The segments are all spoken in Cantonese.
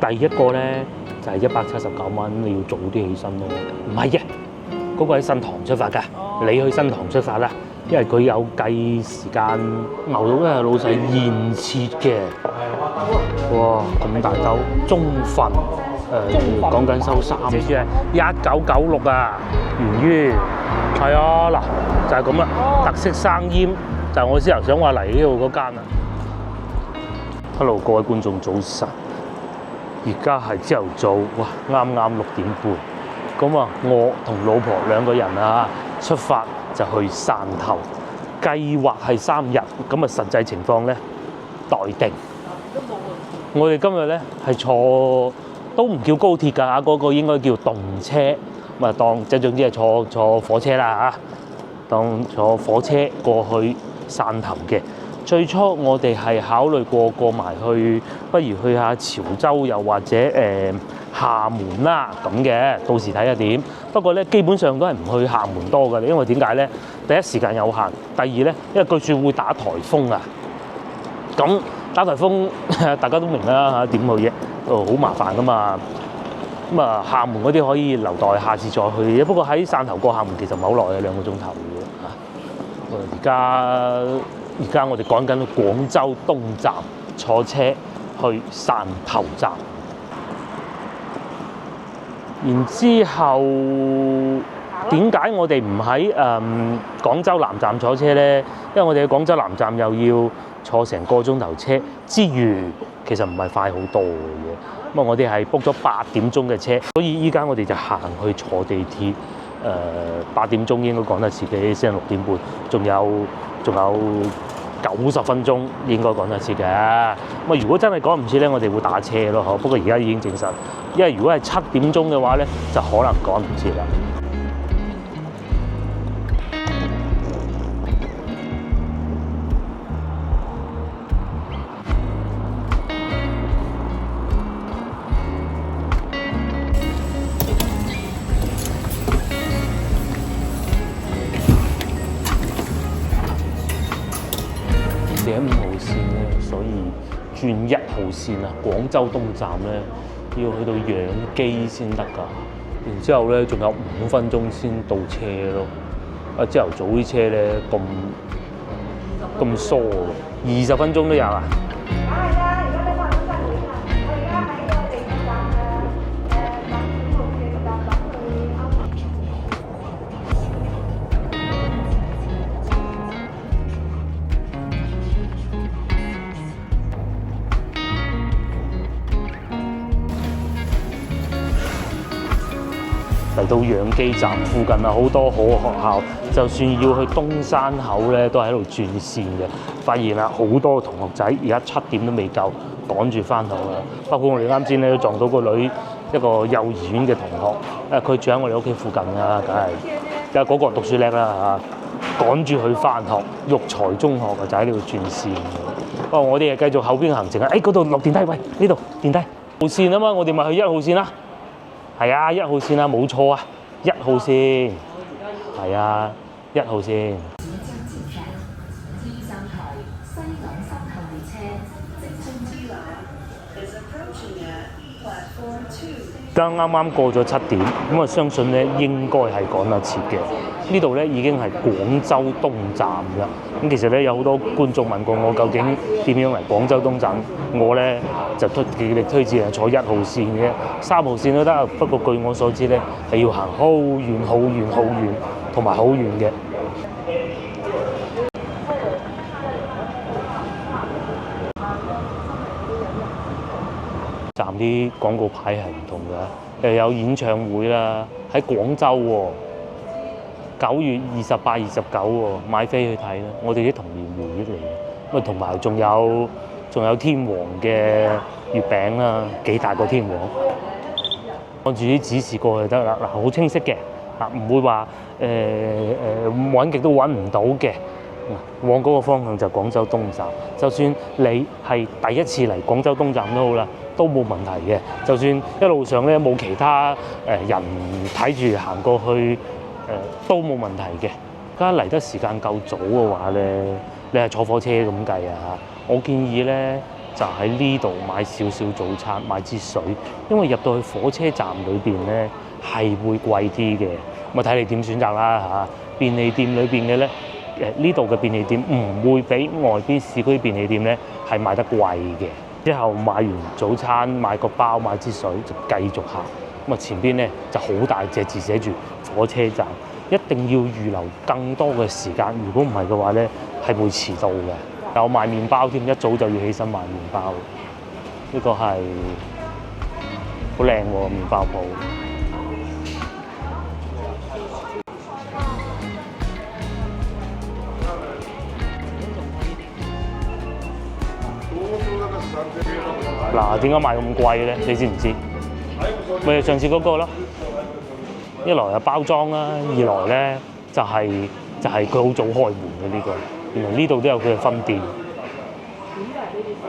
第一個咧就係179蚊，你要早啲起身咯。唔係嘅，嗰個喺新塘出發㗎，你去新塘出發啦，因為佢有計時間，牛肉咧係老細現切嘅。哇，咁大兜中份，講緊收3，寫住係1996啊，源於係啊嗱，就係咁啦，特色生腌就係我之後想話嚟呢度嗰間啊。Hello， 各位觀眾早晨。而家係朝頭早，哇！啱啱6點半，咁啊，我同老婆2個人啊，出發就去汕頭，計劃係3日，咁啊實際情況咧待定。我哋今日咧係坐都唔叫高鐵㗎，嗰個應該叫動車，咁啊當即係總之係坐火車啦嚇，當坐火車過去汕頭嘅。最初我哋係考慮過埋去，不如去下潮州，又或者廈門啦咁嘅，到時睇下點。不過咧，基本上都係唔去廈門多㗎，因為點解咧？第一時間有限，第二咧，因為據說會打颱風啊。咁打颱風大家都明啦嚇，點去啫？好麻煩㗎嘛。咁啊，廈門嗰啲可以留待下次再去。不過喺汕頭過廈門其實唔係好耐嘅，2個鐘頭嘅嚇。而家我哋趕緊去廣州東站坐車去汕頭站，然之後點解我哋唔喺廣州南站坐車呢？因為我哋喺廣州南站又要坐成個鐘頭車，之餘其實唔係快好多嘅嘢。咁啊，我哋係 book 咗8點鐘嘅車，所以依家我哋就行去坐地鐵。8點鐘應該趕得切嘅，先係6點半，仲有90分鐘應該趕得切嘅。咁啊，如果真係趕唔切咧，我哋會打車咯，不過而家已經證實，因為如果係7點鐘嘅話咧，就可能趕唔切啦。5號線咧，所以轉1號線啊，廣州東站咧要去到楊箕先得㗎。然之後咧，仲有5分鐘先到車咯。啊，朝頭早啲車咧咁疏，20分鐘都有啊！嚟到楊箕站附近啊，好多好學校，就算要去東山口咧，都喺度轉線嘅。發現啦，好多同學仔而家7點都未夠，趕住翻學啦。包括我哋啱先咧都撞到個女，一個幼兒園嘅同學，佢住喺我哋屋企附近啊，梗係，因為嗰個讀書叻啦嚇，趕住去翻學。育才中學就喺呢度轉線。不過我哋繼續後邊行程啊！嗰度落電梯，喂，呢度電梯號線啊嘛，我哋咪去1號線啦。係啊，1號線啊，冇錯啊，1號線。係啊，1號線。啱啱過咗7點，咁啊相信咧應該係趕得切嘅。呢度咧已經係廣州東站啦。咁其實咧有好多觀眾問過我究竟點樣嚟廣州東站，我咧就極力推薦係坐1號線嘅，3號線都得。不過據我所知咧係要行好遠、好遠、好遠，同埋好遠嘅。站啲廣告牌係唔同嘅，又有演唱會啦，喺廣州喎，9月28、29喎，買飛去睇啦。我哋啲童年回憶嚟嘅，咁啊同埋仲有天王嘅月餅啦，幾大個天王，按住啲指示過去就得啦。嗱，好清晰嘅，唔會話揾極都揾唔到嘅。往嗰個方向就廣州東站，就算你係第一次嚟廣州東站都好啦，都冇問題嘅。就算一路上咧冇其他人睇住行過去，都冇問題嘅。而家嚟得時間夠早嘅話咧，你係坐火車咁計啊，我建議咧就喺呢度買少少早餐，買支水，因為入到去火車站裏邊咧係會貴啲嘅，咁啊睇你點選擇啦嚇。便利店裏邊嘅咧，呢度嘅便利店唔會比外邊市區便利店咧係賣得貴嘅。之後買完早餐，買個包，買支水就繼續行。咁啊前邊咧就好大隻字寫住火車站，一定要預留更多嘅時間，如果唔係嘅話咧係會遲到嘅。有賣麵包添，一早就要起身買麵包。呢個係好靚喎，麵包鋪。嗱，點解賣咁貴咧？你知唔知？咪上次嗰個咯，一來有包裝啦，二來咧就係佢好早開門嘅呢個。原來呢度都有佢嘅分店。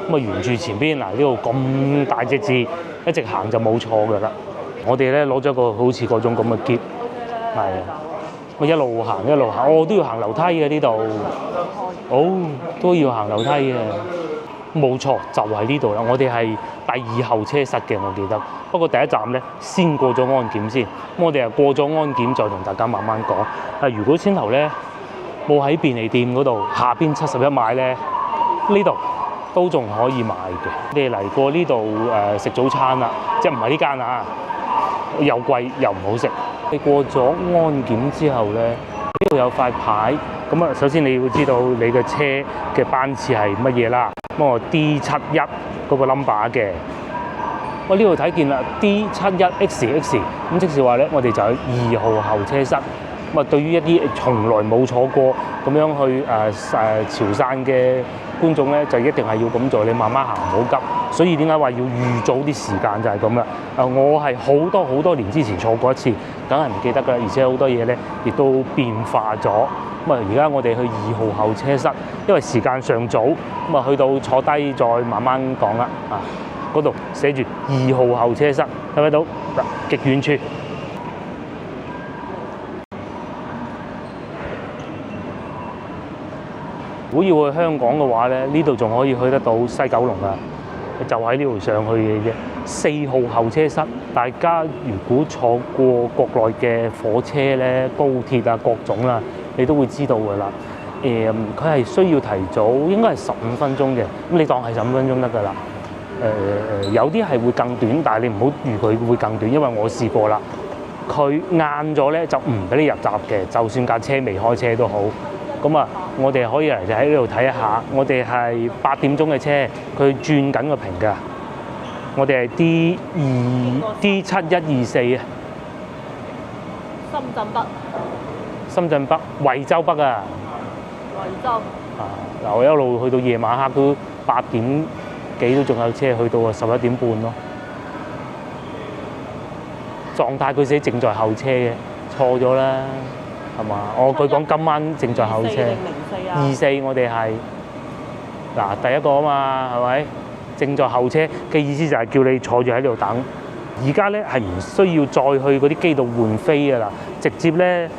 咁啊，沿住前邊嗱呢度咁大隻字，一直行就冇錯㗎啦。我哋咧攞咗個好似嗰種咁嘅篋，係啊，我一路行一路行，都要行樓梯嘅呢度，都要行樓梯嘅。冇錯，就喺呢度啦。我哋係第二候車室嘅，我記得。不過第一站咧，先過咗安檢先。咁我哋係過咗安檢，再同大家慢慢講。如果先頭咧冇喺便利店嗰度下邊71買咧，呢度都仲可以買嘅。你哋嚟過呢度食早餐啦，即係唔係呢間啊？又貴又唔好食。你過咗安檢之後咧，呢度有塊牌。咁啊，首先你要知道你嘅車嘅班次係乜嘢啦。咁我 D71嗰個 number 嘅，我呢度睇見啦 D71XX， 咁即是話咧，我哋就喺2號候車室。咁啊，對於一啲從來冇坐過咁樣去潮汕嘅觀眾咧，就一定係要咁做，你慢慢行，唔好急。所以點解話要預早啲時間就係咁啦。我係好多年之前坐過一次，梗係唔記得㗎啦，而且好多嘢咧亦都變化咗。咁啊，而家我哋去2號候車室，因為時間尚早，咁啊去到坐低再慢慢講啦。嗰度寫住2號候車室，睇唔睇到？嗱，極遠處。如果要去香港嘅話咧，呢度仲可以去得到西九龍啊，就喺呢度上去嘅啫。4號候車室，大家如果坐過國內嘅火車咧、高鐵啊各種啦，你都會知道㗎啦。佢係需要提早，應該係15分鐘嘅，咁你當係15分鐘得㗎啦。有啲係會更短，但係你唔好預佢會更短，因為我試過啦。佢晏咗咧就唔俾你入閘嘅，就算架車未開車都好。咁啊，我哋可以嚟就喺呢度睇一下。我哋係8點鐘嘅車，佢轉緊個屏㗎。我哋係 D7124啊。深圳北。深圳北，惠州北啊。惠州。嗱，我一路去到夜晚黑都8點幾都仲有車，去到11點半咯。狀態佢寫正在候車嘅，錯咗啦。係嘛？佢講今晚正在候車。24我哋係嗱第一個啊嘛，係咪？正在候車嘅意思就係叫你坐住喺度等。而家咧係唔需要再去嗰啲機度換飛㗎啦，直接咧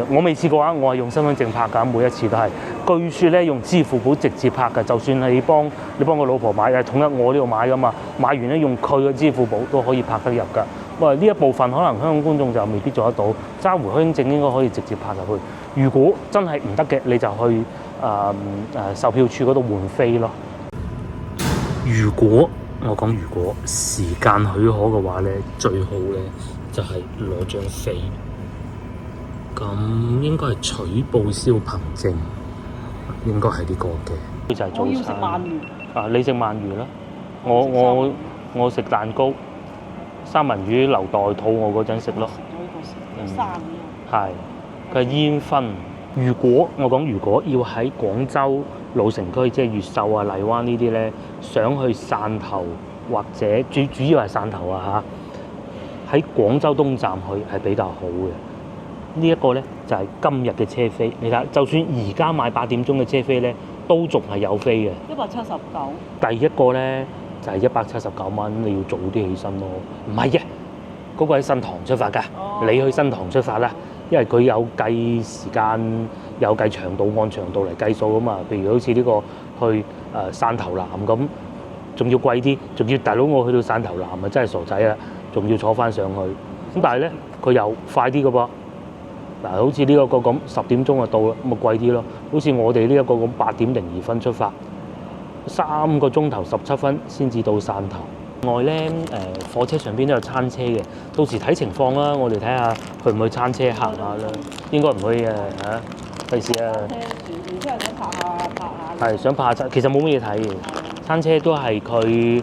我未試過啊，我係用身份證拍㗎，每一次都係。據說咧用支付寶直接拍㗎，就算你幫個老婆買，係統一我呢度買㗎嘛，買完咧用佢嘅支付寶都可以拍得入㗎。呢一部分可能香港觀眾就未必做得到，揸回鄉證應該可以直接拍入去。如果真係唔得嘅，你就去售票處嗰度換飛咯。如果時間許可嘅話咧，最好咧就係攞張飛。咁應該係取報銷憑證，應該係呢個嘅。就係早餐。我要食鰻魚。你食鰻魚啦。我食蛋糕。三文魚留待肚餓嗰陣食咯。係，佢係煙燻。如果要喺廣州老城區，即係越秀啊、荔灣呢啲咧，想去汕頭或者主要係汕頭啊嚇，喺廣州東站去係比較好嘅。呢一個咧就係今日嘅車飛，你睇，就算而家買8點鐘嘅車飛咧，都仲係有飛嘅。179。第一個咧。就係179蚊，你要早啲起身咯。唔係嘅，嗰個喺新塘出發㗎。你去新塘出發啦，因為佢有計時間，有計長度，按長度嚟計數啊嘛。譬如好似呢個去汕頭南咁，仲要貴啲，仲要大佬我去到汕頭南啊，真係傻仔啦，仲要坐翻上去。咁但係咧，佢又快啲嘅噃。嗱，好似呢一個咁10點鐘就到啦，咁咪貴啲咯。好似我哋呢一個咁8:02出發，3個鐘頭17分先至到汕頭。另外咧，火車上邊都有餐車嘅，到時睇情況啦。我哋睇下去唔去餐車行下啦。應該唔去嘅嚇，費事啊。然之後想拍下。係想拍下，其實冇乜嘢睇嘅。餐車都係佢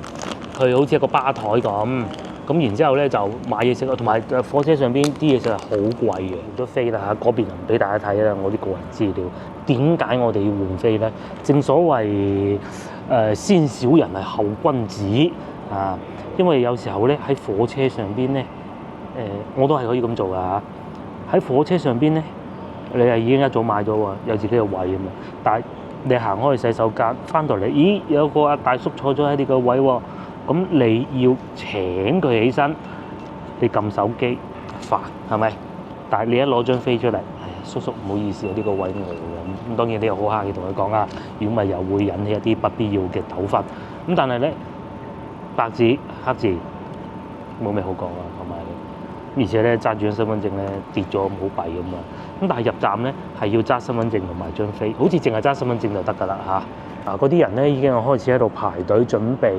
好似一個吧台咁。咁然之後咧就買嘢食咯，同埋火車上邊啲嘢食係好貴嘅，都飛啦嚇。嗰邊唔俾大家睇啦，我啲個人資料。點解我哋要換飛咧？正所謂先小人係後君子啊，因為有時候咧喺火車上邊咧，我都係可以咁做噶嚇。喺火車上邊咧，你係已經一早買咗喎，有自己嘅位啊嘛。但係你行開去洗手間，翻到嚟，咦有個阿大叔坐咗喺你個位喎。咁你要請佢起身，你撳手機煩係咪？但係你一攞張飛出嚟，叔叔唔好意思啊，呢個位我咁。咁當然你又好客氣同佢講啊，如果唔係又會引起一啲不必要嘅糾紛。咁但係咧，白紙黑字冇咩好講啊，同埋而且咧揸住張身份證咧跌咗好弊咁啊。咁但係入站咧係要揸身份證同埋張飛，好似淨係揸身份證就得㗎啦嚇。嗰啲人咧已經開始喺度排隊準備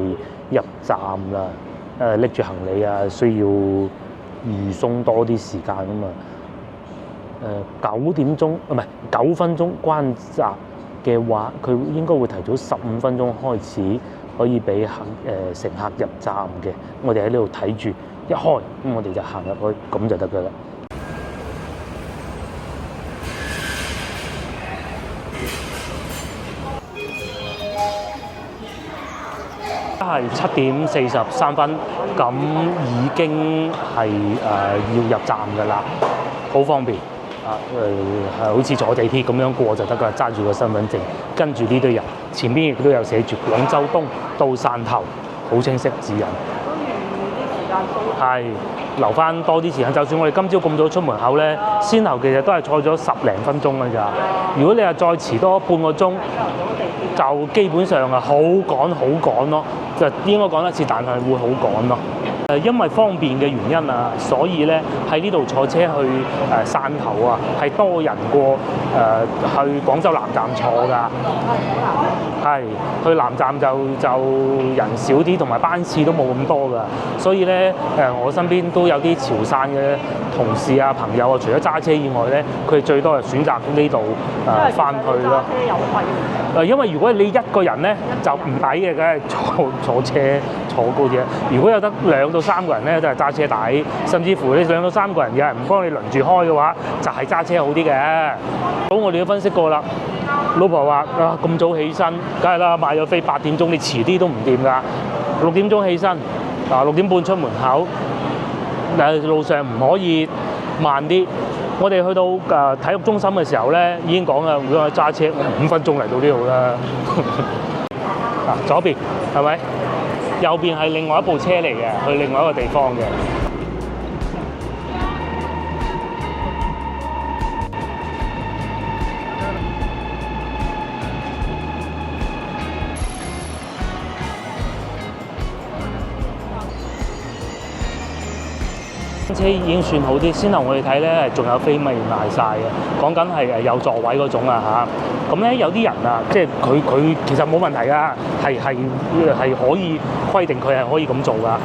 入站啦，拎住行李啊，需要預鬆多啲時間啊嘛。9點鐘唔係9分鐘關閘嘅話，佢應該會提早15分鐘開始可以俾乘客入站嘅。我哋喺呢度睇住，一開咁我哋就行入去，咁就得㗎啦。係7:43，咁已經係要入站㗎啦，好方便啊！係好似坐地鐵咁樣過就得㗎，揸住個身份證，跟住呢堆人，前邊亦都有寫住廣州東到汕頭，好清晰指引。係留翻多啲時間，就算我哋今朝咁早出門口咧，先頭其實都係坐咗10零分鐘㗎咋。如果你係再遲多半個鐘，就基本上係好趕咯，就應該講得切，但係會好趕咯。因為方便嘅原因啊，所以咧喺呢度坐車去汕頭啊，係多人過去廣州南站坐㗎。係去南站就人少啲，同埋班次都冇咁多㗎。所以咧我身邊都有啲潮汕嘅同事啊、朋友啊，除咗揸車以外咧，佢哋最多係選擇呢度翻去咯。因為如果你一個人咧就唔抵嘅，梗係坐車坐高鐵。如果有得2到3個人咧，都係揸車抵。甚至乎你2到3個人有人唔幫你輪住開嘅話，就係揸車好啲嘅。咁我哋都分析過啦。老婆話咁早起身，梗係啦，買咗飛8點鐘，你遲啲都唔掂㗎。6點鐘起身，6點半出門口，路上唔可以慢啲。我哋去到體育中心嘅時候咧，已經講啦，如果我揸車5分鐘嚟到呢度啦。左邊係咪？右邊係另外一部車嚟嘅，去另外一個地方嘅。車已經算好啲，先頭我哋睇咧，仲有飛未賣晒嘅，講緊係有座位嗰種啊嚇。咁咧有啲人啊，即係佢其實冇問題㗎，係可以規定佢係可以咁做㗎。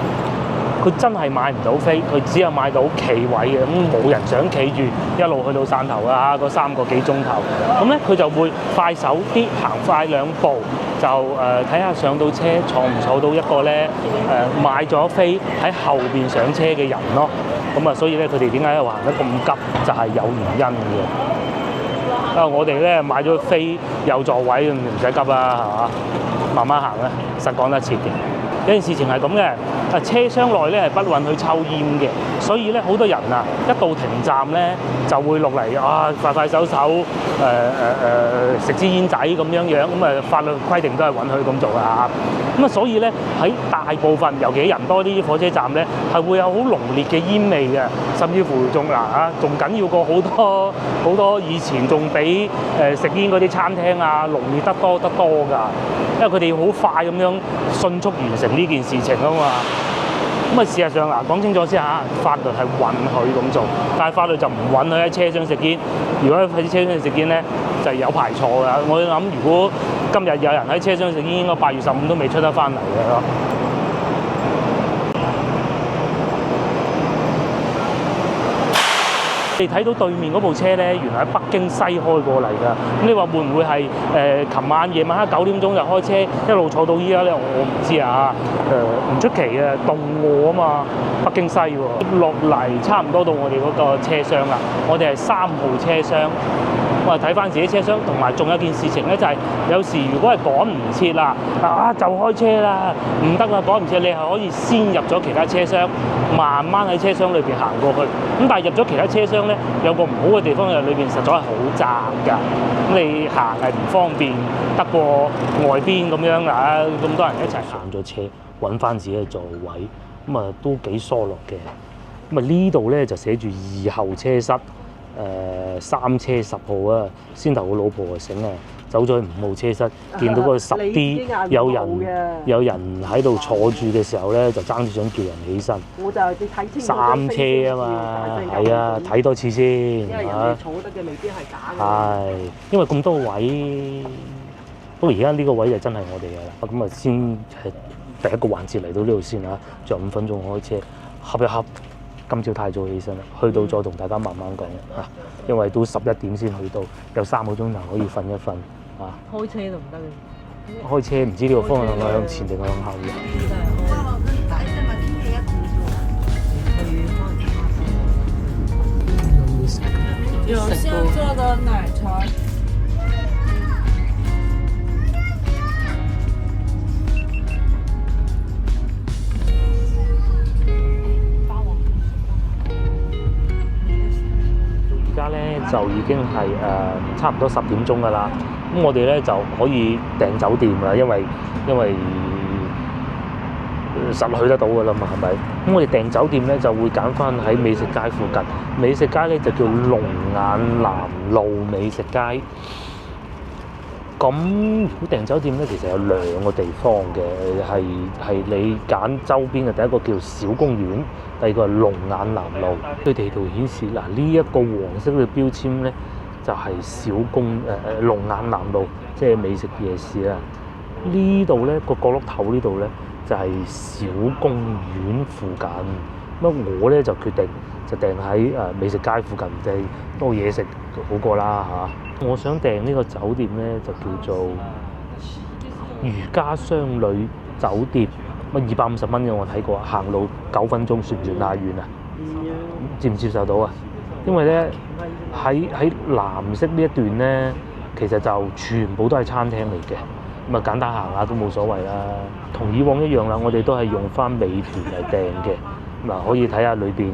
佢真係買唔到飛，佢只有買到企位嘅，咁冇人想企住一路去到汕頭啊嗰3個幾鐘頭。咁咧佢就會快手啲行快2步，就睇下上到車坐唔坐到一個咧買咗飛喺後邊上車嘅人咯。咁啊，所以咧佢哋點解話行得咁急，就係有原因嘅。我哋咧買咗飛有座位，唔使急啊，係嘛？慢慢行啦，實講得切嘅。有件事情係咁嘅，車廂內咧係不允許抽煙嘅，所以咧好多人啊一到停站咧就會落嚟快手食支煙仔咁樣，咁法律規定都係允許咁做啊。咁所以咧喺大部分，尤其人多啲火車站咧，係會有好濃烈嘅煙味嘅，甚至乎仲緊要過好多以前仲比食煙嗰啲餐廳濃烈得多㗎，因為佢哋要好快咁樣迅速完成呢件事情啊嘛。咁事實上講清楚先嚇，法律係允許咁做，但係法律就唔允許喺車廂食煙。如果喺車廂食煙咧，就有排坐㗎。我諗如果今日有人喺車廂食煙，應該8月15都未出得翻嚟嘅咯。你睇到對面嗰部車咧，原來喺北京西開過嚟㗎。咁你話會唔會係琴晚夜晚黑9點鐘就開車一路坐到依家咧？我唔知啊。唔出奇啊，凍餓啊嘛，北京西喎。落嚟差唔多到我哋嗰個車廂啦。我哋係3號車廂。我係睇翻自己車廂，同埋仲有件事情咧，就係有時如果係趕唔切啦，就開車啦，唔得啦，趕唔切，你係可以先入咗其他車廂，慢慢喺車廂裏邊行過去。咁但係入咗其他車廂咧，有個唔好嘅地方就係裏邊實在係好窄㗎，咁你行係唔方便，得過外邊咁樣咁多人一齊上咗車，揾翻自己嘅座位，咁都幾疏落嘅。咁呢度咧就寫住2後車室。3車10號啊，先頭個老婆醒啊，走咗去5號車室，見到嗰個10D 有人喺度坐住嘅時候咧，就爭住想叫人起身。我就係睇清楚3車啊嘛，係啊，睇多次先。因為人哋坐得嘅未必係假嘅。係，因為咁多位，不過而家呢個位就真係我哋嘅啦。咁先係第一個環節嚟到呢度先啊，仲有5分鐘開車，恰一恰。今朝太早起身啦，去到再同大家慢慢講嚇，因為都11點先去到，有3個鐘頭可以瞓一瞓啊。開車都唔得嘅。開車唔知呢個方向係向前定向後嘅。有現做的奶茶。而家咧就已經係差唔多10點鐘㗎啦，咁我哋咧就可以訂酒店啦，因為實去得到㗎啦嘛，係咪？咁我哋訂酒店咧就會揀翻喺美食街附近，美食街咧就叫龍眼南路美食街。咁如果訂酒店咧，其實有2個地方嘅，係你揀周邊嘅，第一個叫小公園，第二個係龍眼南路。佢地圖顯示嗱，呢一個黃色嘅標籤咧，就係龍眼南路，即係美食夜市啦。呢度咧個角落頭呢度咧就係小公園附近。咁我咧就決定就訂喺美食街附近，就係多嘢食好過啦嚇。我想訂呢個酒店咧，就叫做如家商旅酒店，250蚊嘅我睇過，行路9分鐘，算唔算太遠啊？接唔接受到啊？因為咧喺藍色呢一段咧，其實就全部都係餐廳嚟嘅，咁簡單行下都冇所謂啦。同以往一樣啦，我哋都係用翻美團嚟訂嘅，可以睇下裏邊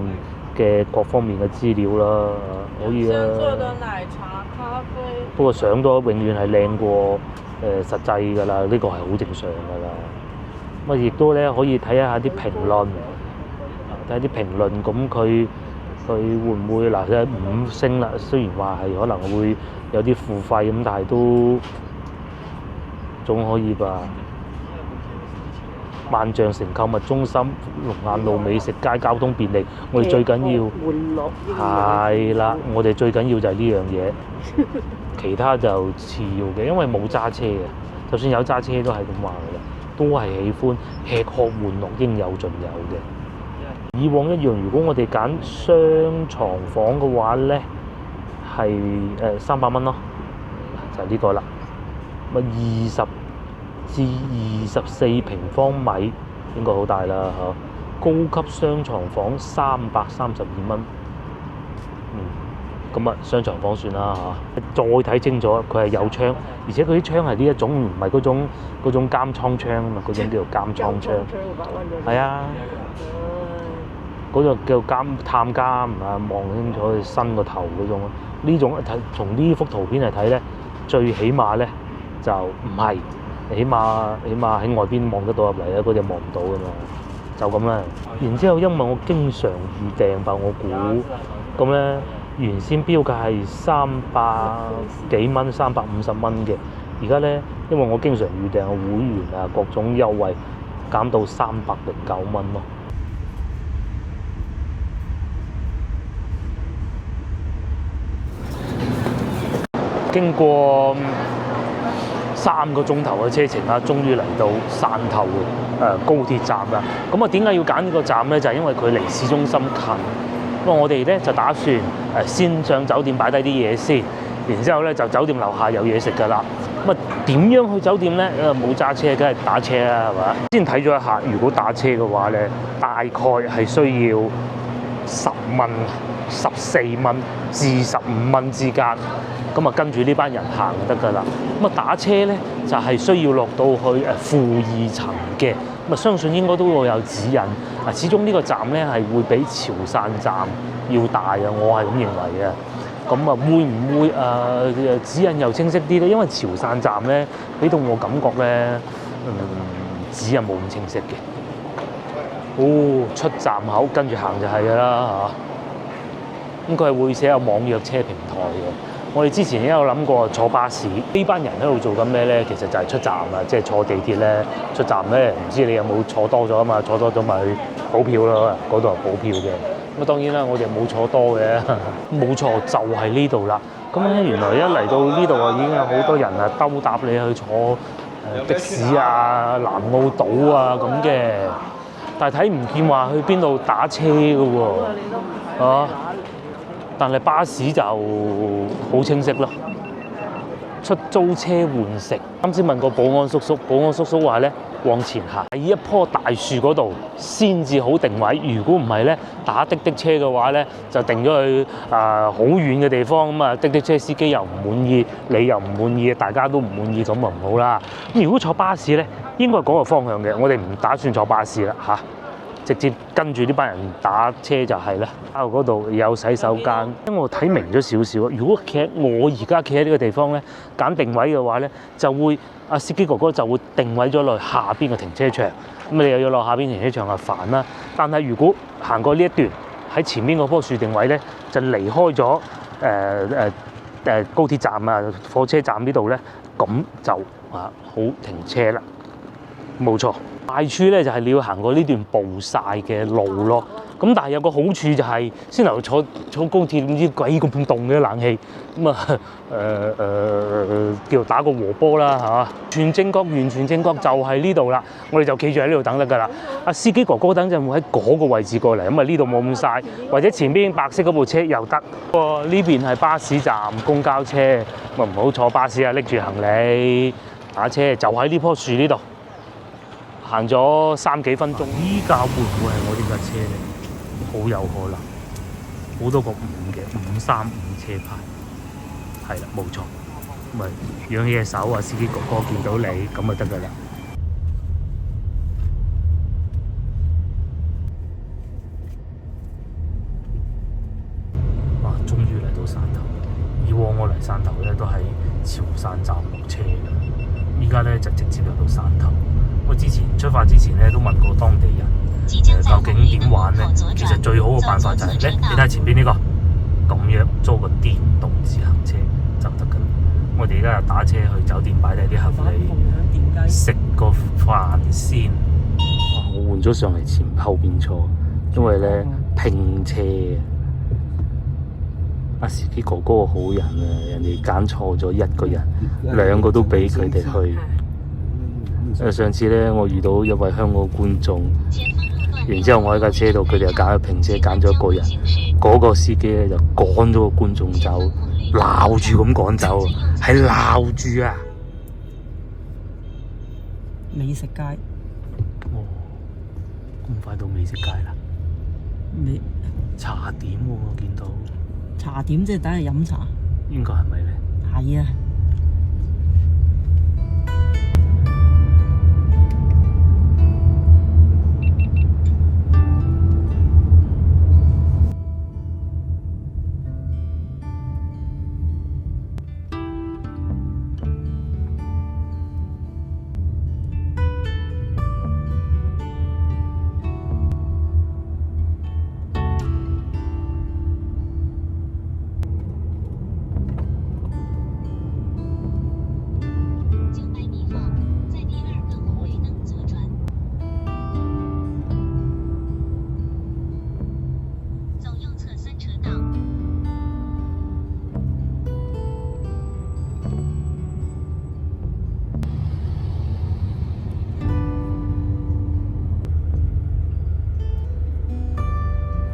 嘅各方面嘅資料啦，可以啊。現做的奶茶、咖啡。不過相都永遠係靚過實際㗎啦，呢個係好正常㗎啦。咁亦都咧可以睇下啲評論，睇下啲評論，咁佢會唔會嗱即係5星啦？雖然話係可能會有啲付費咁，但係都總可以吧。萬象城購物中心、龍眼路美食街，交通便利。我哋最緊要係啦，我哋最緊要就係呢樣嘢，其他就次要嘅，因為冇揸車嘅。就算有揸車都係咁話嘅啦，都係喜歡吃喝玩樂應有盡有嘅。以往一樣，如果我哋揀雙床房嘅話咧，係300蚊咯，就係呢個啦。20至24平方米應該好大啦嚇，高級雙床房332蚊。咁啊商場房算啦嚇。再睇清楚，佢係有窗，而且佢啲窗係呢一種唔係嗰種監倉窗啊嘛，嗰種叫做監倉窗。係啊，嗰種叫探監啊，望清楚佢伸個頭嗰種。呢種睇從呢幅圖片嚟睇咧，最起碼咧就唔係，起碼喺外邊望得到入嚟咧，嗰隻望唔到㗎嘛，就咁啦。然之後因為我經常預訂吧，我估咁咧原先標價係300幾蚊、350蚊嘅，而家咧因為我經常預訂嘅會員啊，各種優惠減到309蚊咯。經過3個鐘頭嘅車程啦，終於嚟到汕頭高鐵站啦。咁啊，點解要揀呢個站咧？就係因為佢離市中心近。咁我哋咧就打算先上酒店擺低啲嘢先，然之後咧就酒店樓下有嘢食㗎啦。咁啊，點樣去酒店咧？冇揸車，梗係打車啦，係嘛？先睇咗一下，如果打車嘅話咧，大概係需要10蚊、14蚊至15蚊之間。咁啊，跟住呢班人行得㗎啦。咁啊，打車咧就係需要落到去負2層嘅。咁啊，相信應該都會有指引。啊，始終呢個站咧係會比潮汕站要大啊，我係咁認為嘅。咁啊，會唔會指引又清晰啲咧？因為潮汕站咧俾到我感覺咧，指引冇咁清晰嘅。哦，出站口跟住行就係㗎啦嚇。咁佢係會寫有網約車平台嘅。我哋之前已經有諗過坐巴士，呢班人喺度做緊咩咧？其實就係出站啊，即係坐地鐵咧出站咧，唔知你有冇坐多咗啊嘛？坐多咗咪去補票咯，嗰度係補票嘅。咁啊當然啦，我哋冇坐多嘅，冇錯就係呢度啦。咁咧原來一嚟到呢度啊，已經有好多人啊兜搭你去坐的士啊、南澳島啊咁嘅，但係睇唔見話去邊度打車嘅喎，啊！但係巴士就好清晰咯，出租車換乘。啱先問過保安叔叔，保安叔叔話咧往前行喺一棵大樹嗰度先至好定位。如果唔係咧，打的車嘅話咧，就定咗去好遠嘅地方咁啊，的車司機又唔滿意，你又唔滿意，大家都唔滿意，咁啊唔好啦。咁如果坐巴士咧，應該係嗰個方向嘅，我哋唔打算坐巴士啦嚇。直接跟住呢班人打車就係啦。嗰度有洗手間，因為我睇明咗少少。如果我而家企喺呢個地方咧，揀定位嘅話咧，就會司機哥哥就會定位咗落下邊嘅停車場。咁你又要落下邊停車場啊煩啦。但係如果行過呢一段喺前面嗰棵樹定位咧，就離開咗高鐵站啊、火車站呢度咧，咁就好停車啦。冇錯。壞處咧就係你要行過呢段暴曬嘅路咯，咁但係有個好處就係先頭坐高鐵唔知鬼咁凍嘅冷氣，咁叫做打個和波啦嚇，完全正確就係呢度啦，我哋就企住喺呢度等得㗎啦。司機哥哥等陣會喺嗰個位置過嚟，咁啊呢度冇咁曬，或者前邊白色嗰部車又得。呢邊係巴士站、公交車，咁唔好坐巴士啊，拎住行李打車就喺呢棵樹呢度。行咗3幾分鐘，依架會唔會係我呢架車咧？好有可能，好多個5嘅535車牌，係啦，冇錯。咪揚起隻手啊，司機哥哥見到你咁就得㗎啦。終於嚟到汕頭。以往我嚟汕頭咧都喺潮汕站落車嘅，依家咧就直接入到汕頭。我之前出發之前咧都問過當地人，究竟點玩咧？其實最好嘅辦法就係咧，你睇下前邊呢個，咁樣租個電動自行車就得㗎啦。我哋而家就打車去酒店擺低啲行李，食個飯先。我換咗上嚟後邊坐，因為咧拼車。司機哥哥好人啊，人哋揀錯咗一個人，2個都俾佢哋去。上次咧，我遇到一位香港觀眾，然之後我喺架車度，佢哋又揀咗拼車，揀咗一個人，嗰個司機咧就趕咗個觀眾走，鬧住咁趕走，係鬧住啊！美食街，咁快到美食街啦？茶點喎，我見到茶點即係等係飲茶。應該係咪咧？係啊。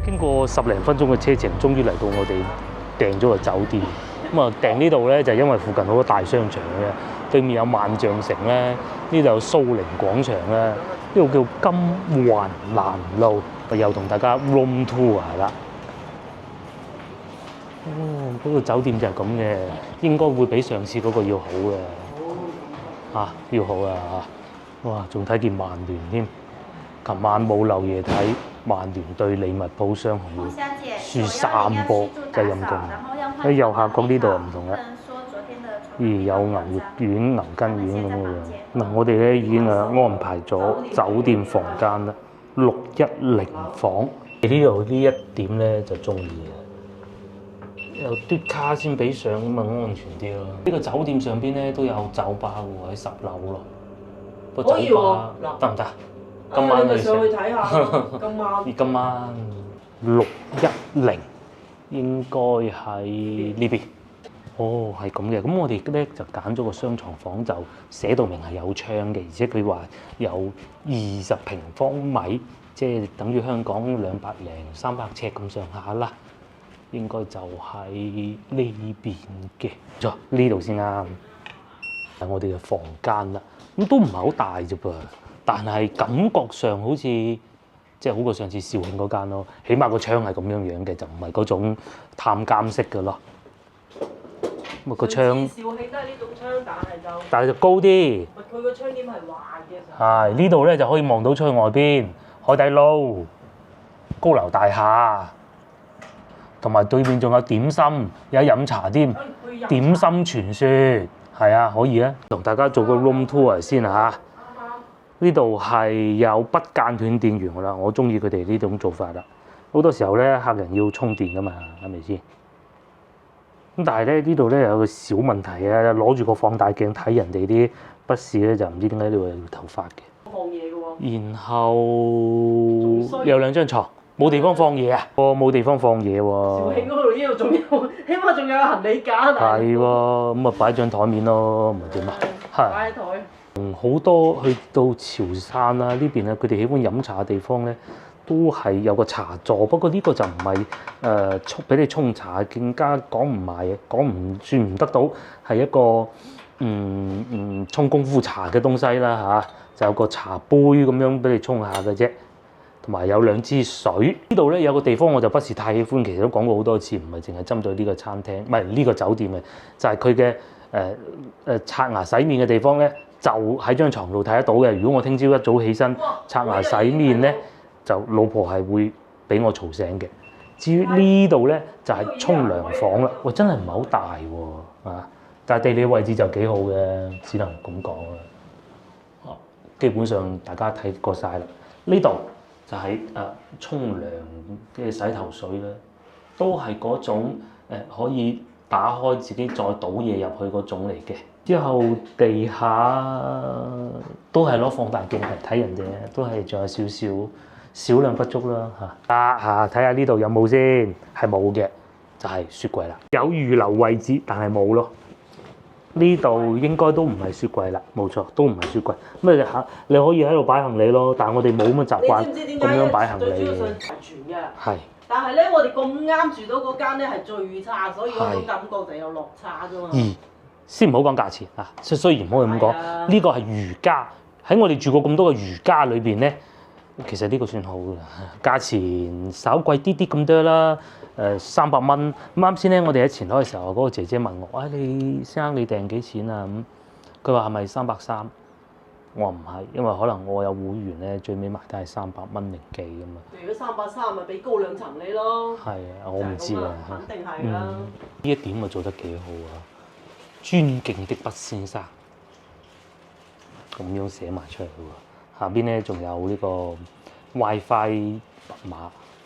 經過10零分鐘嘅車程，終於嚟到我哋訂咗個酒店。咁啊，訂呢度咧就因為附近好多大商場嘅，對面有萬象城咧，呢度有蘇寧廣場咧，呢度叫金環南路。又同大家 room tour 啦。哦，嗰個酒店就係咁嘅，應該會比上次嗰個要好嘅。嚇，要好啊！哇，仲睇見曼聯添。琴晚冇漏夜睇曼聯對利物浦雙紅會，輸3波真係陰公。喺右下角呢度又唔同啦，咦有牛肉丸、牛筋丸咁嘅樣。嗱，我哋咧已經安排咗酒店房間啦，610房。呢度呢一點咧就中意嘅，有嘟卡先俾上咁啊安全啲咯。呢個酒店上邊咧都有酒吧喎，喺10樓咯。個酒吧得唔得？今晚去上去睇下。今晚610應該喺呢邊。哦，係咁嘅。咁我哋咧就揀咗個雙床房，就寫到明係有窗嘅，而且佢話有20平方米，即係等於香港200零300尺咁上下啦。應該就喺呢邊嘅。錯，呢度先啱。係我哋嘅房間啦。咁都唔係好大啫噃。但係感覺上好似即係好過上次肇慶嗰間咯，起碼個窗係咁樣樣嘅，就唔係嗰種探監式嘅咯。咁啊個窗，肇慶都係呢種窗，但係就高啲。佢個窗簾係橫嘅。係呢度咧就可以望到出去外邊，海底撈、高樓大廈，同埋對面仲有點心，有飲茶添。點心傳說係啊，可以啊，同大家做個 room tour 先啊嚇。呢度係有不間斷電源㗎啦，我中意佢哋呢種做法啦。好多時候咧，客人要充電㗎嘛，係咪先？咁但係咧呢度咧有個小問題啊，攞住個放大鏡睇人哋啲筆試咧，就唔知點解呢度有頭髮嘅。放嘢嘅喎。然後有2張床，冇地方放嘢啊！冇地方放嘢喎。肇慶嗰度呢度仲有，起碼仲有行李架。係喎，咁啊擺張台面咯，唔係點啊？係。擺喺台。好多去到潮汕啦呢邊咧，佢哋喜歡飲茶嘅地方咧，都係有個茶座。不過呢個就唔係俾你沖茶，更加講唔埋，講唔算唔得到係一個沖功夫茶嘅東西啦嚇。就有個茶杯咁樣俾你沖下嘅啫，同埋有2支水。呢度咧有個地方我就不是太喜歡，其實都講過好多次，唔係淨係針對呢個餐廳，唔係呢個酒店嘅，就係佢嘅刷牙洗面嘅地方咧。就喺張床度睇得到嘅。如果我聽朝一早起身刷牙洗面咧，就老婆係會俾我嘈醒嘅。至於呢度咧就係沖涼房啦。喂，真係唔係好大喎啊！但係地理位置就幾好嘅，只能咁講啦。基本上大家睇過晒啦。呢度就係沖涼嘅洗頭水咧，都係嗰種可以打開自己再倒嘢入去嗰種嚟嘅。之後地下都係攞放大鏡嚟睇人哋，都係仲有少量不足啦嚇。睇下呢度有冇先，係冇嘅，就係雪櫃啦。有預留位置，但係冇咯。呢度應該都唔係雪櫃啦，冇錯，都唔係雪櫃。咁你可以喺度擺行李咯，但係我哋冇咁嘅習慣咁樣擺行李嘅。最主要上齊全嘅。係。但係咧，我哋咁啱住到嗰間咧係最差，所以嗰種感覺就有落差啫嘛。先唔好講價錢啊，雖然唔可以咁講，呢個係如家喺我哋住過咁多個如家裏邊咧，其實呢個算好㗎，價錢稍貴啲啲咁多啦。300蚊。咁啱先咧，我哋喺前台嘅時候，嗰個姐姐問我：你先生你訂幾錢啊？咁佢話係咪330？我話唔係，因為可能我有會員咧，最尾埋單係300蚊零幾㗎嘛。如果330咪俾高兩層你咯。係啊，我唔知啊。肯定係啦。呢一點咪做得幾好啊！尊敬的畢先生，咁樣寫埋出嚟喎。下邊咧仲有呢個 WiFi 密碼。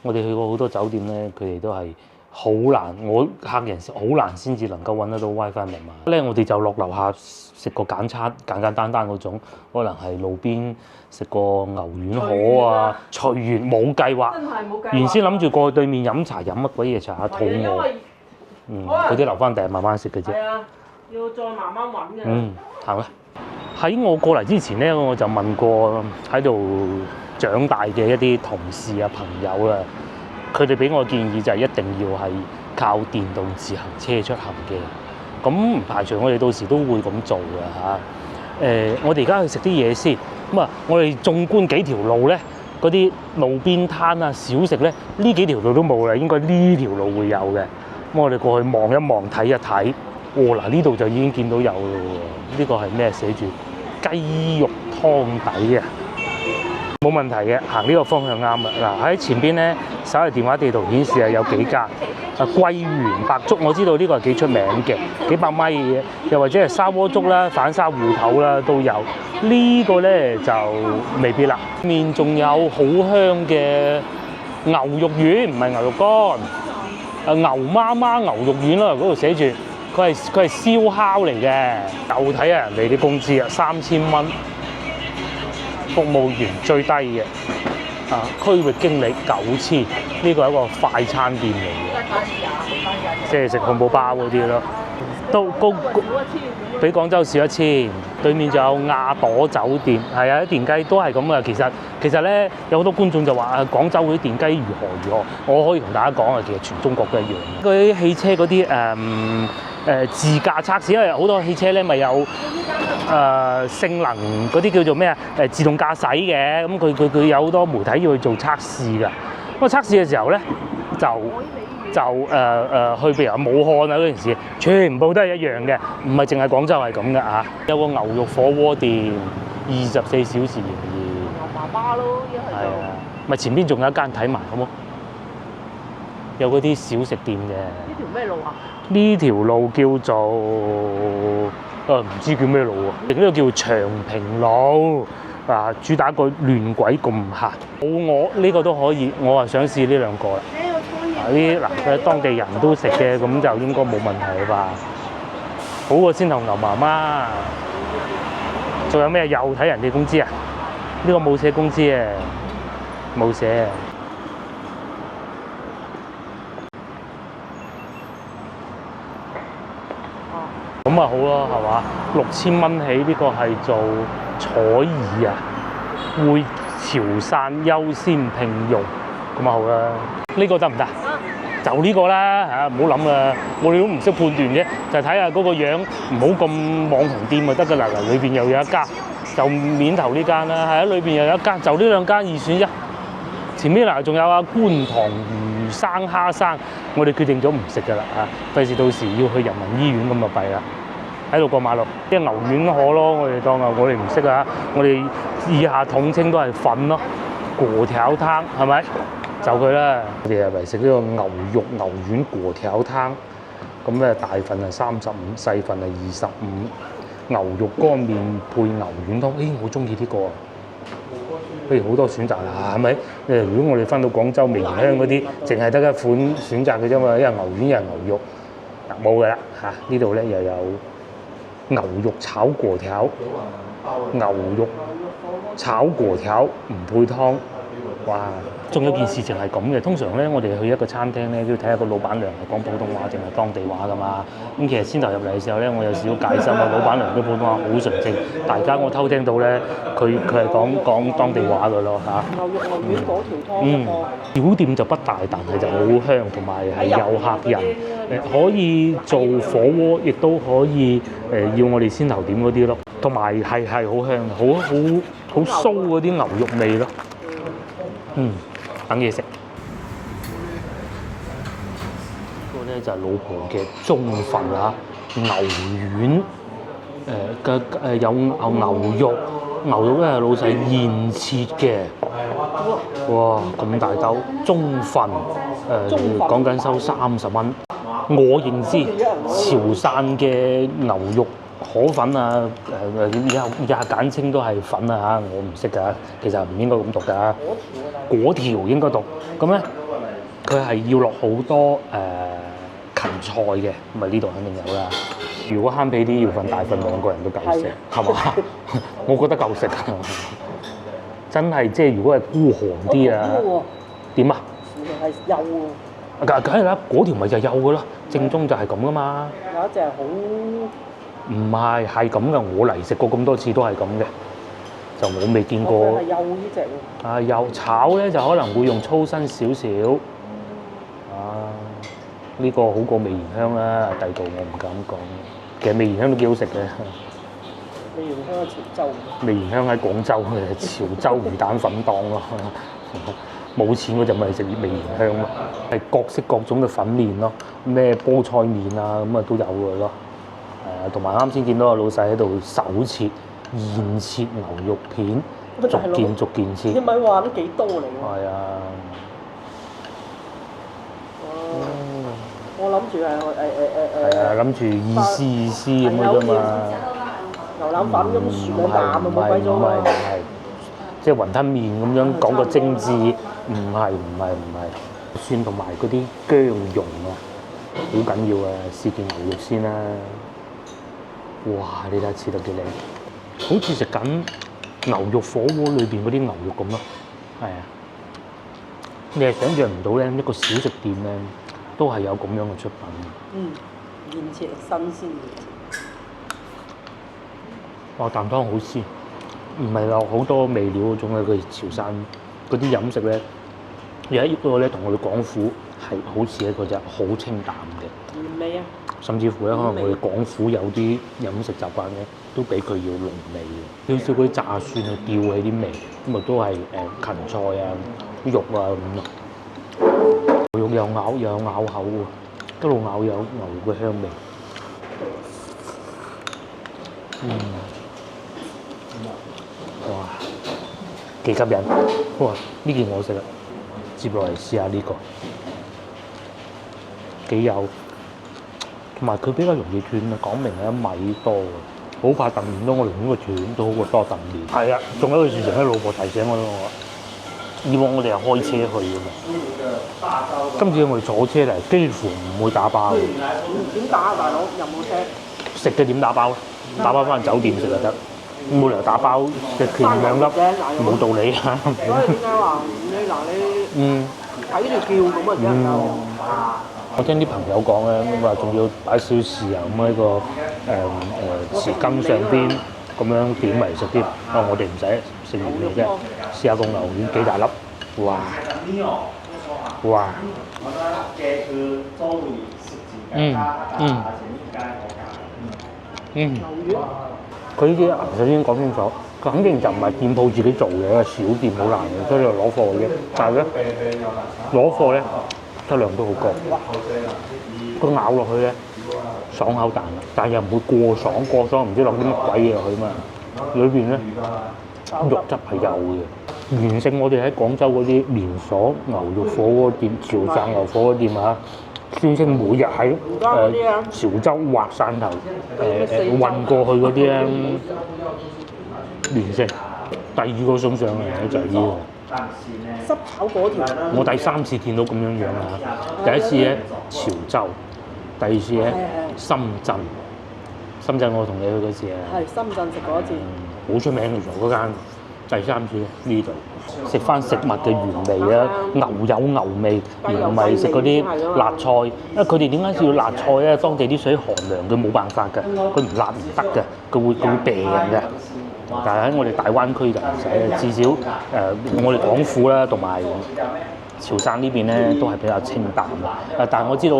我哋去過好多酒店咧，佢哋都係好難，我客人好難先至能夠揾得到 WiFi 密碼。咧我哋就落樓下食個簡餐，簡簡單單嗰種，可能係路邊食個牛丸河啊，隨緣冇計劃。真係冇計劃。原先諗住過去對面飲茶飲乜鬼嘢茶，肚餓。嗰啲留翻第日慢慢食嘅啫。係啊，要再慢慢揾嘅。行啦。喺我過嚟之前咧，我就問過喺度長大嘅一啲同事啊朋友啦，佢哋俾我建議就係一定要係靠電動自行車出行嘅。咁唔排除我哋到時都會咁做嘅嚇。我哋而家去食啲嘢先。咁啊，我哋縱觀幾條路咧，嗰啲路邊攤啊、小食咧，呢幾條路都冇啦，應該呢條路會有嘅。咁我哋過去望一望、睇一睇。嗱呢度就已經見到有咯喎。呢個係咩？寫住雞肉湯底啊！冇問題嘅，行呢個方向啱啦。嗱喺前邊咧，手提電話地圖顯示係有幾間。桂圓白粥我知道呢個係幾出名嘅，幾百米嘅，又或者係砂鍋粥啦、反沙芋頭啦都有。呢個咧就未必啦。面仲有好香嘅牛肉丸，唔係牛肉乾，牛媽媽牛肉丸啦，嗰度寫住佢係燒烤嚟嘅。又睇下人哋啲工資啊，3000蚊。服務員最低嘅，區域經理9000，呢個係一個快餐店嚟嘅，即係食漢堡包嗰啲咯，都高比廣州少1000。對面就有亞朵酒店，係啊，啲電雞都係咁嘅。其實咧，有好多觀眾就話廣州嗰啲電雞如何，我可以同大家講啊，其實全中國都一樣。嗰啲汽車嗰啲自駕測試，因為好多汽車咧咪有性能嗰啲叫做咩啊？自動駕駛嘅，咁佢有好多媒體要去做測試㗎。咁測試嘅時候咧，就去譬如話武漢啊嗰陣時，全部都係一樣嘅，唔係淨係廣州係咁嘅嚇。有個牛肉火鍋店，24小時營業。牛媽媽咯，一係就。係啊，咪前邊仲有一間睇埋好冇？有嗰啲小食店嘅。呢條咩路啊？呢條路叫做唔知叫咩路喎？呢個叫長平路啊，主打個亂鬼咁客。我呢個都可以，我係想試呢兩個啦。佢當地人都食嘅，咁就應該冇問題吧？好過先頭牛媽媽。仲有咩？又睇人哋工資啊？呢個冇寫工資嘅，冇寫。咁啊好咯，係嘛？6000蚊起，呢個係做彩儀啊，會潮汕優先聘用，咁啊好啦。呢個得唔得？就呢個啦嚇，唔好諗啦，我哋都唔識判斷啫，就睇下嗰個樣，唔好咁網紅店就得㗎啦。嗱，裏邊又有一間，就面頭呢間啦，係啊，裏邊又有一間，就呢兩間2選1。前面嗱仲有啊觀塘魚生蝦生，我哋決定咗唔食㗎啦嚇，費事到時要去人民醫院咁就弊啦。喺度過馬路，啲牛丸河咯，我哋當啊，我哋唔識啊，我哋以下統稱都係粉咯，粿條湯係咪？就佢啦，我哋係嚟食呢個牛肉牛丸粿條湯，咁咧大份係35，細份係25，牛肉乾麵配牛丸湯，我中意呢個。好多選擇啦，係咪？如果我哋翻到廣州味田鄉嗰啲，淨係得一款選擇嘅啫嘛，一係牛丸，一係牛肉，嗱冇㗎啦嚇。呢度咧又有牛肉炒粿條，牛肉炒粿條唔配湯，哇！仲有件事情係咁嘅，通常咧我哋去一個餐廳咧都要睇下個老闆娘係講普通話定係當地話㗎嘛。咁其實先頭入嚟嘅時候咧，我有少少戒心啊。老闆娘嘅普通話好純正，大家我偷聽到咧，佢係講當地話㗎咯嚇。牛肉牛丸嗰條湯小店就不大，但係就好香，同埋係有客人可以做火鍋，亦都可以要我哋先頭點嗰啲咯。同埋係好香，好酥嗰啲牛肉味咯。等嘢食。呢個咧就係老婆嘅中份啊，牛丸，有牛肉，牛肉咧係老細現切嘅。哇！咁大兜中份，講緊收30蚊。我認知潮汕嘅牛肉河粉啊，以下簡稱都係粉啊嚇，我唔識㗎，其實唔應該咁讀㗎。果條應該讀。咁咧，佢係要落好多芹菜嘅，咁啊呢度肯定有啦。如果慳皮啲，要份大份2個人都夠食，係嘛？我覺得夠食啊！真係即係如果係孤寒啲啊，點啊？係幼喎。梗係啦，嗰條咪就係幼嘅咯，正宗就係咁噶嘛。有一隻係好，唔係係咁嘅，我嚟食過咁多次都係咁嘅，就我未見過。係幼呢隻喎。啊，幼炒咧就可能會用粗身少少。啊，呢個好過味賢香啦，第二度我唔敢講。其實味賢香都幾好食嘅。味賢香喺潮州。味賢香喺廣州嘅潮州魚蛋粉檔咯。冇錢嗰陣咪食味賢香咯，係各式各種嘅粉麵咯，咩菠菜麵啊咁啊都有嘅咯。同埋啱先見到個老細喺度手切現切牛肉片，逐件切。你咪話都幾多嚟喎？係啊。我諗住係係啊，諗住意思咁嘅啫嘛。牛腩粉咁薯兩啖啊，冇鬼咗唔係，即係雲吞麵咁樣講個精緻，唔係，蒜同埋嗰啲薑蓉啊，好緊要啊！試件牛肉先啦。哇！你睇下切得幾靚，好似食緊牛肉火鍋裏邊嗰啲牛肉咁咯。係啊，你係想象唔到咧，一個小食店咧都係有咁樣嘅出品。現切新鮮嘅。哇！啖湯好鮮，唔係落好多味料嗰種嘅。佢潮汕嗰啲飲食咧，有一個咧同我哋廣府係好似一個啫，好清淡嘅。原味啊！甚至乎咧，可能我哋廣府有啲飲食習慣咧，都比佢要濃味嘅。少少嗰啲炸蒜去吊起啲味，咁啊都係芹菜啊、肉啊咁咯。肉又咬口喎，一路咬有牛肉嘅香味。哇，幾吸引！哇，呢件我食啦，接落嚟試下呢個，幾有，同埋佢比較容易斷啊，講明係米多嘅，好怕燉麵多，我寧願個斷都好過多燉麵。係啊，仲有一個事情咧，老婆提醒我，以往我哋係開車去嘅嘛，今次我哋坐車嚟，幾乎唔會打包。點打啊，大佬？有冇車？食嘅點打包？打包翻酒店食就得。冇理由打包嘅片2粒，冇道理啊！所以點解話你睇住叫咁啊？真係我聽啲朋友講咧，咁話仲要擺少豉油咁喺個匙羹上邊咁樣點嚟食添。我哋唔使食完嘅啫，試下個牛丸幾大粒，哇！牛丸。佢呢啲首先講清楚，佢肯定就唔係店鋪自己做嘅，小店好難嘅，所以就攞貨嘅啫。但係咧，攞貨咧質量都好高，佢咬落去咧爽口彈，但係又唔會過爽唔知落啲乜鬼嘢落去嘛。裏邊咧肉質係有嘅，完勝我哋喺廣州嗰啲連鎖牛肉火鍋店、潮汕牛火鍋店啊！宣稱每日喺潮州或汕頭運過去嗰啲咧，連勝。第二個送上嚟咧就係呢個濕炒粿條。我第3次見到咁樣樣啊！第一次咧潮州，第二次咧深圳。深圳我同你去嗰次啊。係深圳食過一次。好出名嘅嗰間。第3次呢度食翻食物嘅原味啊，牛有牛味，而唔係食嗰啲辣菜。因為佢哋點解要辣菜咧？當地啲水寒涼，佢冇辦法㗎，佢唔辣唔得㗎，佢會病嘅。但係喺我哋大灣區就唔使，至少我哋廣府啦，同埋潮汕呢邊咧都係比較清淡嘅。但係我知道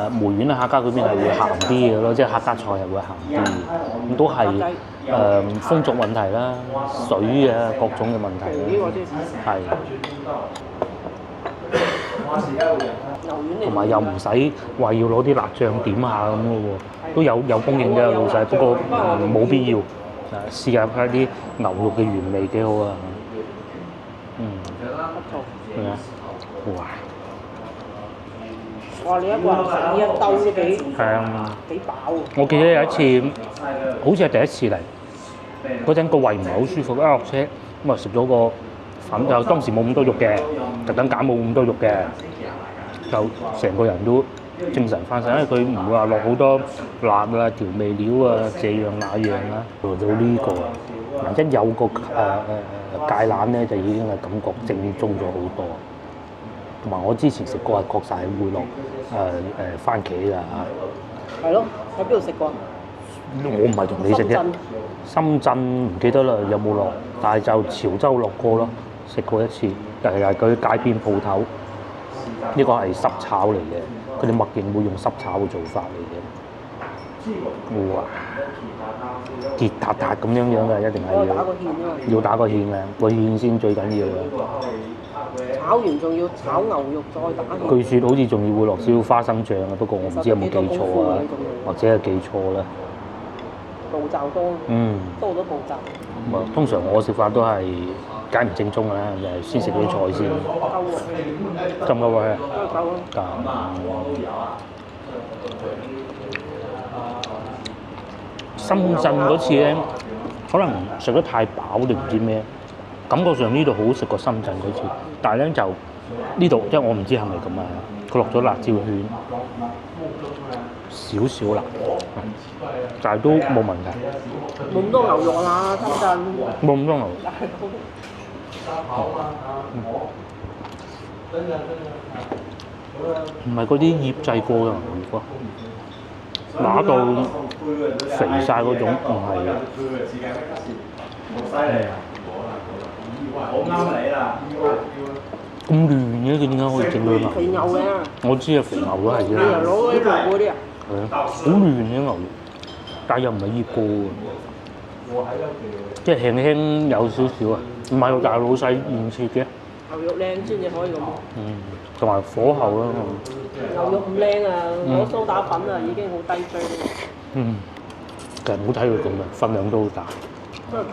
梅縣啊、客家嗰邊係會鹹啲嘅咯，即係客家菜係會鹹啲嘅。咁都係風俗問題啦、水啊各種嘅問題啦，係。同埋又唔使話要攞啲辣醬點下咁嘅喎，都有供應嘅老細，不過冇必要。試下睇啲牛肉嘅原味幾好啊！係啊，哇！哇！你一個人食呢一兜都幾飽喎。我記得有一次，好似係第一次嚟，嗰陣個胃唔係好舒服，一落車咁啊食咗個粉，就當時冇咁多肉嘅，特登揀冇咁多肉嘅，就成個人都精神翻晒，因為佢唔會話落好多辣啊、調味料啊、這樣那樣啦。做到呢個，一有個芥蘭咧，就已經係感覺正宗咗好多。同埋我之前食過係確實係會落番茄㗎嚇。係咯，喺邊度食過？我唔係同你食啫。深圳唔記得啦，有冇落？但係就潮州落過咯，食過一次，又係佢街邊鋪頭。呢個係濕炒嚟嘅，佢哋默認會用濕炒嘅做法嚟嘅。哇！結撻撻咁樣嘅，一定係要打個芡嘅，個芡先最緊要嘅。炒完仲要炒牛肉再打芡。據說好似仲要會落少少花生醬嘅，不過我唔知有冇記錯啊，或者係記錯啦。步驟多，多咗步驟。通常我食法都係梗唔正宗㗎啦，就係先食啲菜先。夠唔夠位啊？夠。深圳嗰次咧，可能食得太飽定唔知咩，感覺上呢度好食過深圳嗰次，但係咧就呢度，因為我唔知係咪咁啊，佢落咗辣椒圈，少少辣，但係都冇問題。冇咁多牛肉啊，深圳。冇咁多牛。唔係嗰啲醃製過嘅牛肉啊，乸到肥晒嗰種，唔係嘅。咁亂嘅，佢點解可以整到牛？肥牛嘅。我知啊，肥牛都係啫。你又攞嗰啲肉嗰啲啊？係啊，好亂嘅牛肉，但又唔係醃過嘅，即係輕輕有少少啊，唔係大老細現切嘅。牛肉靚先至可以咁。同埋火候啦。牛肉唔靚啊，攞蘇打粉啊，已經好低追。其實唔好睇佢咁嘅，分量都好大。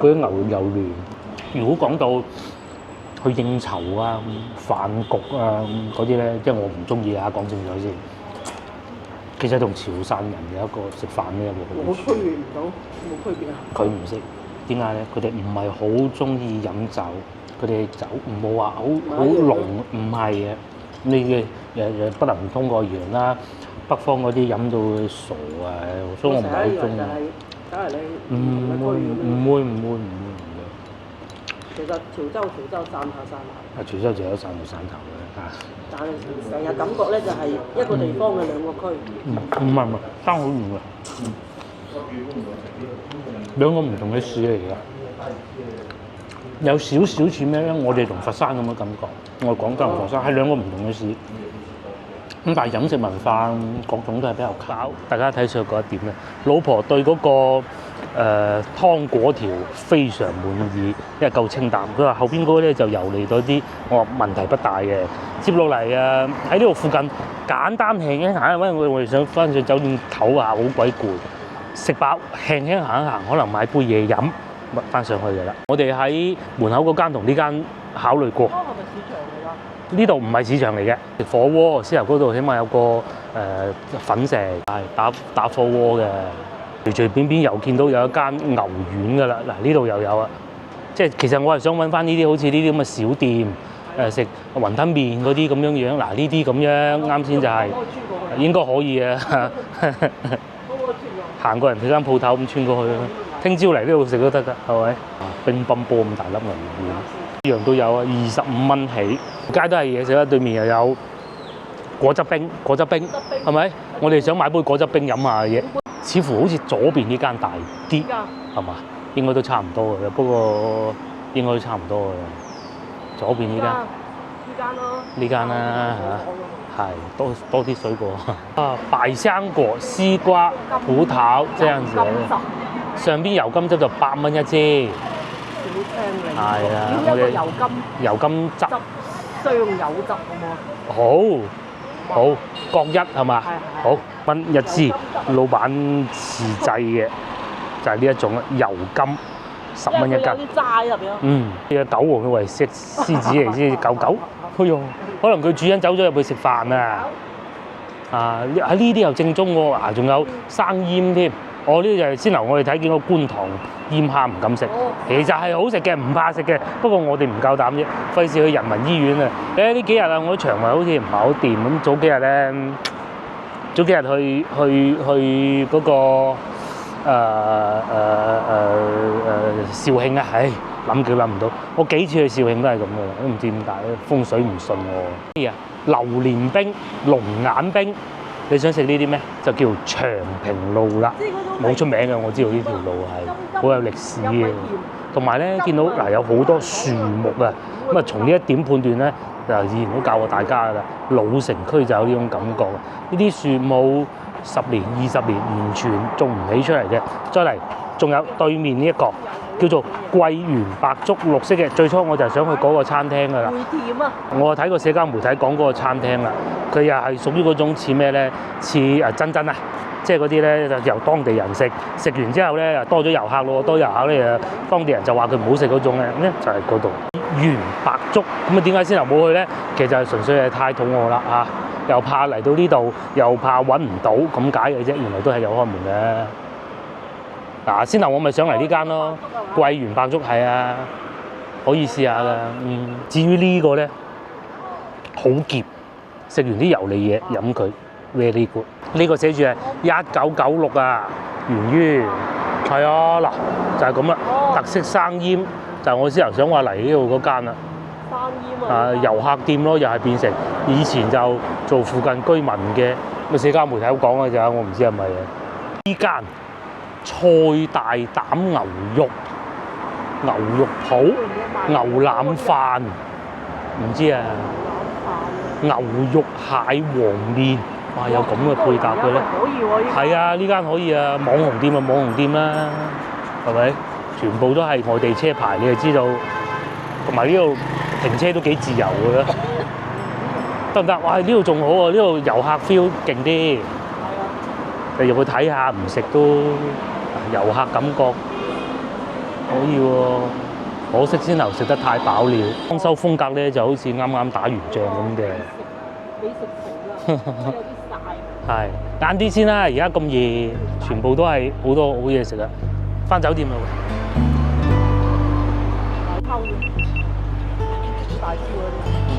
嗰啲牛肉又嫩。如果講到去應酬啊、飯局啊嗰啲咧，即係我唔中意啊，講清楚先。其實同潮汕人有一個食飯咧有個我區別唔到，冇區別啊。佢唔識點解咧？佢哋唔係好中意飲酒，佢哋酒唔好話好濃，唔係嘅。你嘅不能通過洋啦，北方嗰啲飲到傻啊，所以我唔係好中意。梗係你唔會。其實潮州散下。潮州就有散頭嘅嚇。但係成日感覺咧就係一個地方嘅兩個區。唔係，爭好遠㗎。兩個唔同嘅市嚟㗎。有少少似咩咧？我哋同佛山咁嘅感覺。我廣州同佛山係兩個唔同嘅市。咁但係飲食文化各種都係比較靠。大家睇上嗰一點咧，老婆對嗰個湯果條非常滿意，因為夠清淡。佢話後邊嗰個咧就油膩咗啲，我話問題不大嘅。接落嚟喺呢度附近簡單輕輕行，因為我哋想翻上酒店唞下，好鬼攰。食飽輕輕行一行，可能買杯嘢飲，翻上去㗎啦。我哋喺門口嗰間同呢間考慮過。係咪市場嚟㗎？呢度唔係市場嚟嘅，食火鍋獅頭嗰度起碼有個粉食，係打火鍋嘅。隨隨便便又見到有一間牛丸㗎啦，嗱呢度又有啊。即係其實我係想揾翻呢啲好似呢啲咁嘅小店，食雲吞麵嗰啲咁樣樣。嗱呢啲咁樣啱先就係應該可以啊。行過人哋間鋪頭咁穿過去啦。聽朝嚟呢度食都得㗎，係咪？乒乓波咁大粒牛丸，呢樣都有啊，25蚊起。街都係嘢食啦，對面又有果汁冰，係咪？我哋想買杯果汁冰飲下嘅嘢。似乎好似左邊呢間大啲，係嘛？應該都差唔多嘅，不過應該都差唔多嘅。左邊呢間，間咯。呢間啦嚇，係多啲水果啊，百香果、絲瓜、葡萄這樣子，上邊油甘汁就8蚊一支，小青檸，係啊，要一個油甘油甘汁，雙柚汁好冇？好各一係嘛？係好蚊一支，老闆自製嘅就係呢一種啦，油甘10蚊一斤。有啲渣入邊。呢隻狗王佢為食獅子嚟先，狗，哎呦，可能佢主人走咗入去食飯啊！啊，喺呢啲又正宗喎，啊，仲有生醃添。我呢就係先頭我哋睇見個觀塘醃蝦唔敢食，其實係好食嘅，唔怕食嘅。不過我哋唔夠膽啫，費事去人民醫院啊！呢幾日啊，我啲腸胃好似唔係好掂咁。早幾日咧，去嗰個肇慶啊，唉，諗極諗唔到。我幾次去肇慶都係咁嘅，都唔知點解風水唔順我。啲啊，榴蓮冰、龍眼冰。你想食呢啲咩？就叫長平路啦，冇出名嘅，我知道呢條路係好有歷史嘅。同埋咧，見到嗱有好多樹木啊，咁啊從呢一點判斷咧，就以前都教過大家㗎啦。老城區就有呢種感覺，呢啲樹冇10年、20年完全種唔起出嚟嘅。再嚟，仲有對面呢一個叫做桂圓白粥綠色嘅，最初我就係想去嗰個餐廳㗎啦。會甜啊！我睇過社交媒體講嗰個餐廳啦，佢又係屬於嗰種似咩咧？似珍珍啊，即係嗰啲咧就由當地人食，食完之後咧又多咗遊客咯，多遊客咧當地人就話佢唔好食嗰種咧，咁咧就係嗰度圓白粥。咁啊點解先頭冇去咧？其實就係純粹係太肚餓啦嚇，又怕嚟到呢度，又怕揾唔到咁解嘅啫。原來都係有開門嘅。嗱，先頭我咪上嚟呢間咯，桂圓白粥係啊，可以試下㗎。至於呢個咧，好澀，食完啲油膩嘢飲佢 very good。呢個寫住係1996啊，源於係啊，嗱就係咁啦，特色生醃就係我先頭想話嚟呢度嗰間啦。生醃啊！遊客店咯，又係變成以前就做附近居民嘅，咁社交媒體好講嘅咋，我唔知係咪啊？呢間菜大膽牛肉鋪、牛腩飯，唔知啊？牛肉蟹黃面，哇！有咁嘅配搭嘅咧，可以喎，係啊，呢間可以啊，網紅店啊，網紅店啦，係咪？全部都係外地車牌，你就知道，同埋呢度停車都幾自由嘅啦，得唔得？哇！呢度仲好啊，呢度遊客 feel 勁啲。你入去睇下，唔食都遊客感覺可以喎。可惜先頭食得太飽了，裝修風格咧就好似啱啱打完仗咁嘅。你食成啦，有啲晒。係晏啲先啦，而家咁夜，全部都係好多好嘢食啊！返酒店啦喎。大抽嘅，大招嗰啲。